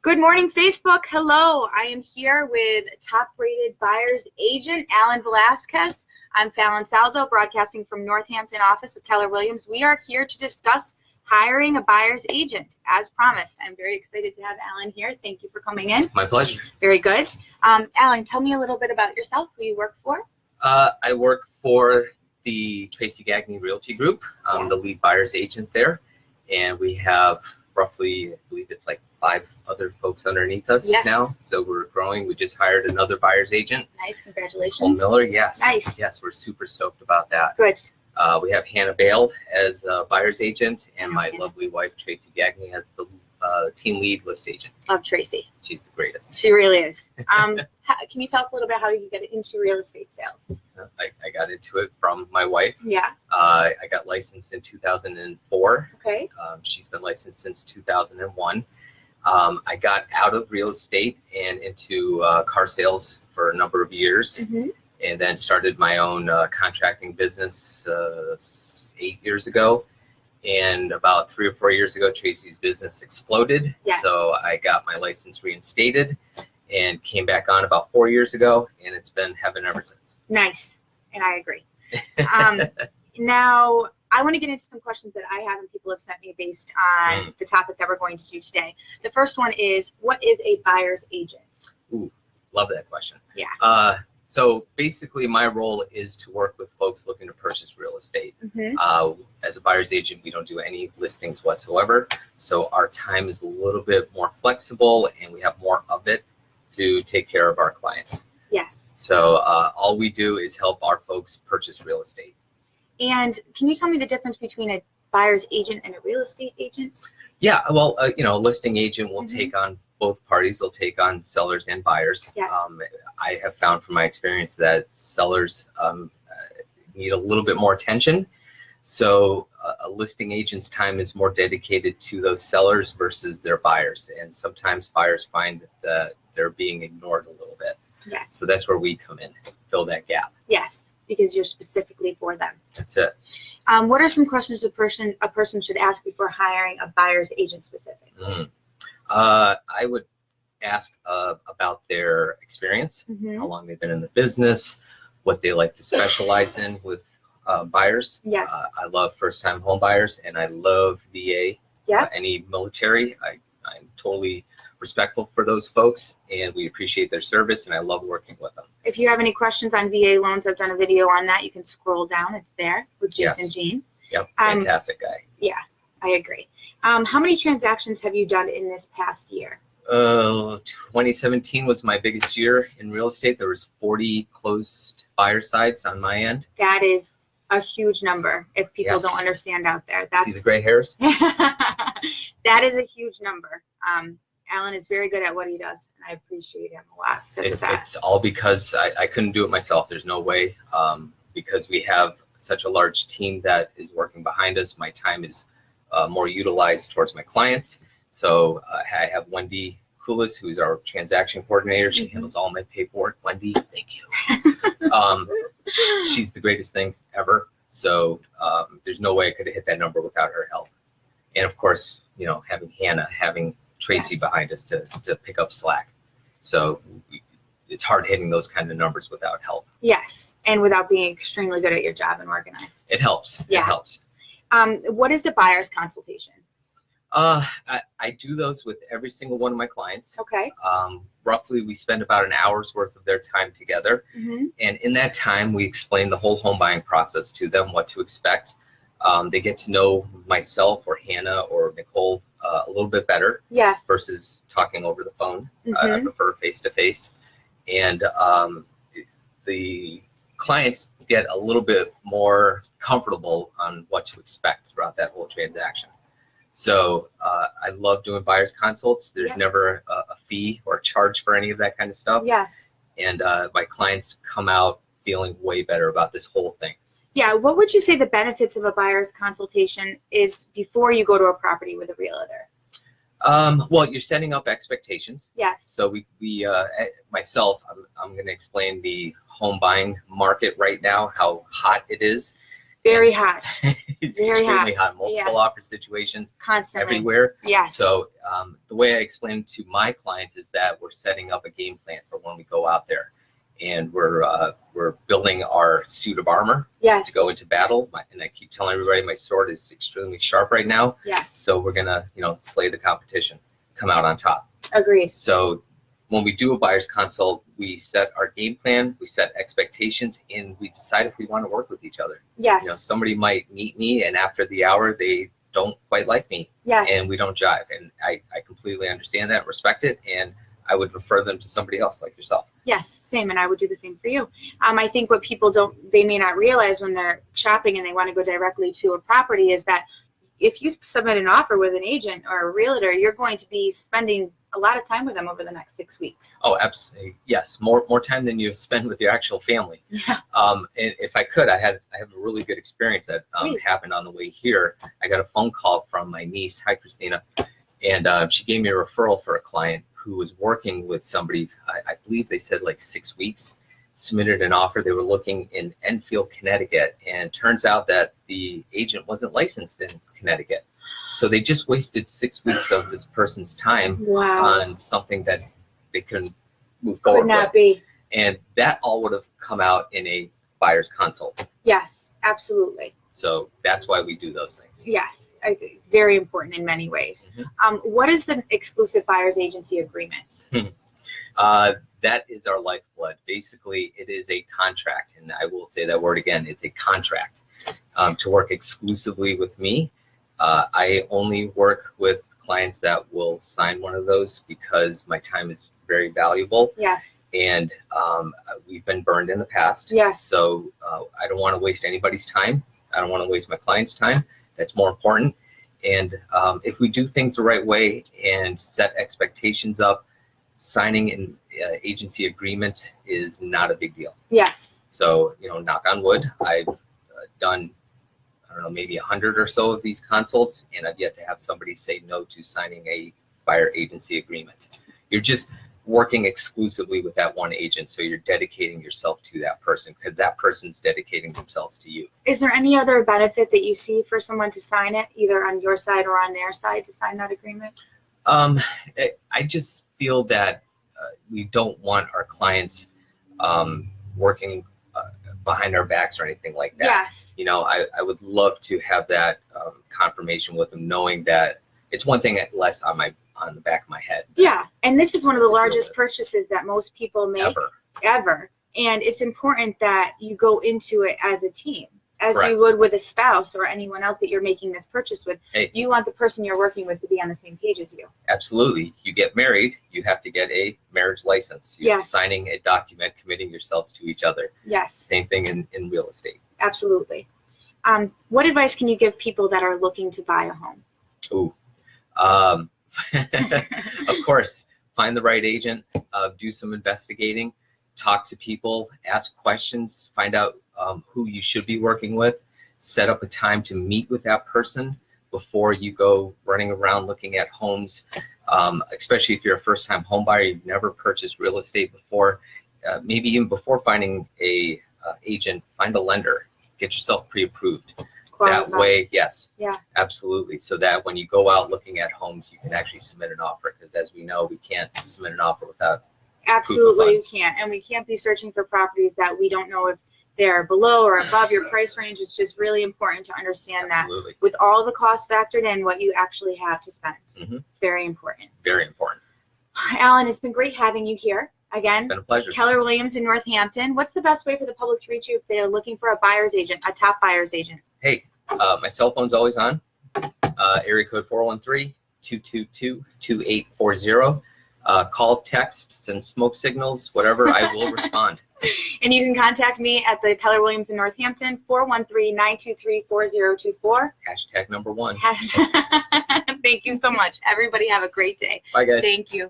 Good morning, Facebook. Hello. I am here with top-rated buyer's agent, Alan Velasquez. I'm Fallon Saldo, broadcasting from Northampton office of Keller Williams. We are here to discuss hiring a buyer's agent, as promised. I'm very excited to have Alan here. Thank you for coming in. My pleasure. Very good. Alan, tell me a little bit about yourself, who you work for. I work for the Tracy Gagne Realty Group. I'm the lead buyer's agent there, and we have roughly, I believe it's like 5 other folks underneath us now. So we're growing. We just hired another buyer's agent. Nice, congratulations. Nicole Miller, yes. Nice. Yes, we're super stoked about that. Good. We have Hannah Bale as a buyer's agent, and my lovely wife, Tracy Gagne, as the team lead list agent. Love Tracy. She's the greatest. She really is. Can you tell us a little bit how you get into real estate sales? I got into it from my wife. Yeah. I got licensed in 2004. Okay. She's been licensed since 2001. I got out of real estate and into car sales for a number of years, and then started my own contracting business 8 years ago. And about 3 or 4 years ago, Tracy's business exploded. Yes. So I got my license reinstated and came back on about 4 years ago, and it's been heaven ever since. Nice, and I agree. Now, I want to get into some questions that I have and people have sent me based on the topic that we're going to do today. The first one is, what is a buyer's agent? Ooh, love that question. Yeah. So basically, my role is to work with folks looking to purchase real estate. As a buyer's agent, we don't do any listings whatsoever. So our time is a little bit more flexible, and we have more of it to take care of our clients. Yes. So all we do is help our folks purchase real estate. And can you tell me the difference between a buyer's agent and a real estate agent? Yeah, well, a listing agent will take on both parties. They'll take on sellers and buyers. Yes. I have found from my experience that sellers need a little bit more attention. So a listing agent's time is more dedicated to those sellers versus their buyers. And sometimes buyers find that they're being ignored a little bit. Yes. So that's where we come in, fill that gap. Yes, because you're specifically for them. That's it. What are some questions a person should ask before hiring a buyer's agent specifically? I would ask about their experience, how long they've been in the business, what they like to specialize in with buyers. Yes. I love first-time home buyers, and I love VA. Any military. I'm totally respectful for those folks, and we appreciate their service, and I love working with them. If you have any questions on VA loans, I've done a video on that. You can scroll down. It's there with Jason Jean. Yep, fantastic guy. Yeah, I agree. How many transactions have you done in this past year? 2017 was my biggest year in real estate. There was 40 closed buyer sites on my end. That is a huge number if people don't understand out there. That's, see the gray hairs? That is a huge number. Alan is very good at what he does, and I appreciate him a lot. It's all because I couldn't do it myself. There's no way. Because we have such a large team that is working behind us, my time is more utilized towards my clients. So I have Wendy Koulis, who's our transaction coordinator. She handles all my paperwork. Wendy, thank you. She's the greatest thing ever. So there's no way I could have hit that number without her help. And of course, having Hannah, having Tracy behind us to pick up slack. So it's hard hitting those kind of numbers without help. Yes, and without being extremely good at your job and organized. It helps. Yeah. It helps. What is the buyer's consultation? I do those with every single one of my clients. Okay. Roughly, we spend about an hour's worth of their time together. And in that time, we explain the whole home buying process to them, what to expect. They get to know myself or Hannah or Nicole a little bit better versus talking over the phone. I prefer face-to-face. And the clients get a little bit more comfortable on what to expect throughout that whole transaction. So I love doing buyer's consults. There's never a fee or a charge for any of that kind of stuff. Yes. And my clients come out feeling way better about this whole thing. Yeah, what would you say the benefits of a buyer's consultation is before you go to a property with a realtor? Well, you're setting up expectations. Yes. So myself, I'm going to explain the home buying market right now, how hot it is. Very hot. It's Very extremely hot. hot. Multiple offer situations Constantly. everywhere. Yes. So the way I explain to my clients is that we're setting up a game plan for when we go out there, and we're building our suit of armor Yes. to go into battle. And I keep telling everybody my sword is extremely sharp right now. Yes. So we're gonna, slay the competition, come out on top. Agreed. So when we do a buyer's consult, we set our game plan, we set expectations, and we decide if we want to work with each other. Yes. Somebody might meet me, and after the hour, they don't quite like me. Yes. And we don't jive. And I completely understand that, respect it, and I would refer them to somebody else like yourself. Yes, same, and I would do the same for you. I think what people they may not realize when they're shopping and they want to go directly to a property is that if you submit an offer with an agent or a realtor, you're going to be spending a lot of time with them over the next 6 weeks. Oh, absolutely. Yes, more time than you spend with your actual family. Yeah. And if I could, I have a really good experience that happened on the way here. I got a phone call from my niece. Hi, Christina. And she gave me a referral for a client who was working with somebody, I believe they said like 6 weeks, submitted an offer. They were looking in Enfield, Connecticut, and turns out that the agent wasn't licensed in Connecticut. So they just wasted 6 weeks of this person's time on something that they couldn't move forward Could not with. be. And that all would have come out in a buyer's consult. Yes, absolutely. So that's why we do those things. Yes, very important in many ways. Mm-hmm. What is the exclusive buyer's agency agreement? That is our lifeblood. Basically, it is a contract, and I will say that word again. It's a contract to work exclusively with me. I only work with clients that will sign one of those because my time is very valuable. Yes. And we've been burned in the past. Yes. So I don't want to waste anybody's time. I don't want to waste my client's time. That's more important. And if we do things the right way and set expectations up, signing an agency agreement is not a big deal. Yes. So, knock on wood, I've done, I don't know, maybe 100 or so of these consults, and I've yet to have somebody say no to signing a buyer agency agreement. You're just working exclusively with that one agent, so you're dedicating yourself to that person because that person's dedicating themselves to you. Is there any other benefit that you see for someone to sign it, either on your side or on their side, to sign that agreement? I just feel that we don't want our clients working behind our backs or anything like that. Yes. I would love to have that confirmation with them, knowing that it's one thing less on the back of my head. Yeah, and this is one of the largest purchases that most people make ever. And it's important that you go into it as a team, as Correct. you would with a spouse or anyone else that you're making this purchase with. Hey. You want the person you're working with to be on the same page as you. Absolutely. You get married, you have to get a marriage license. You're Yes. signing a document committing yourselves to each other. Yes, Same thing in real estate. absolutely. What advice can you give people that are looking to buy a home? Ooh. Of course, find the right agent, do some investigating, talk to people, ask questions, find out who you should be working with, set up a time to meet with that person before you go running around looking at homes, especially if you're a first-time home buyer, you've never purchased real estate before. Maybe even before finding a agent, find a lender, get yourself pre-approved. That way, yes, Yeah. absolutely. So that when you go out looking at homes, you can actually submit an offer. Because as we know, we can't submit an offer without Absolutely, you can't. And we can't be searching for properties that we don't know if they're below or above your price range. It's just really important to understand Absolutely. that with all the costs factored in, what you actually have to spend. Mm-hmm. It's very important. Very important. Alan, it's been great having you here again. It's been a pleasure. Keller Williams in Northampton. What's the best way for the public to reach you if they're looking for a buyer's agent, a top buyer's agent? Hey, my cell phone's always on. Area code 413-222-2840. Call, text, send smoke signals, whatever. I will respond. And you can contact me at the Keller Williams in Northampton, 413-923-4024. #1. Thank you so much. Everybody have a great day. Bye, guys. Thank you.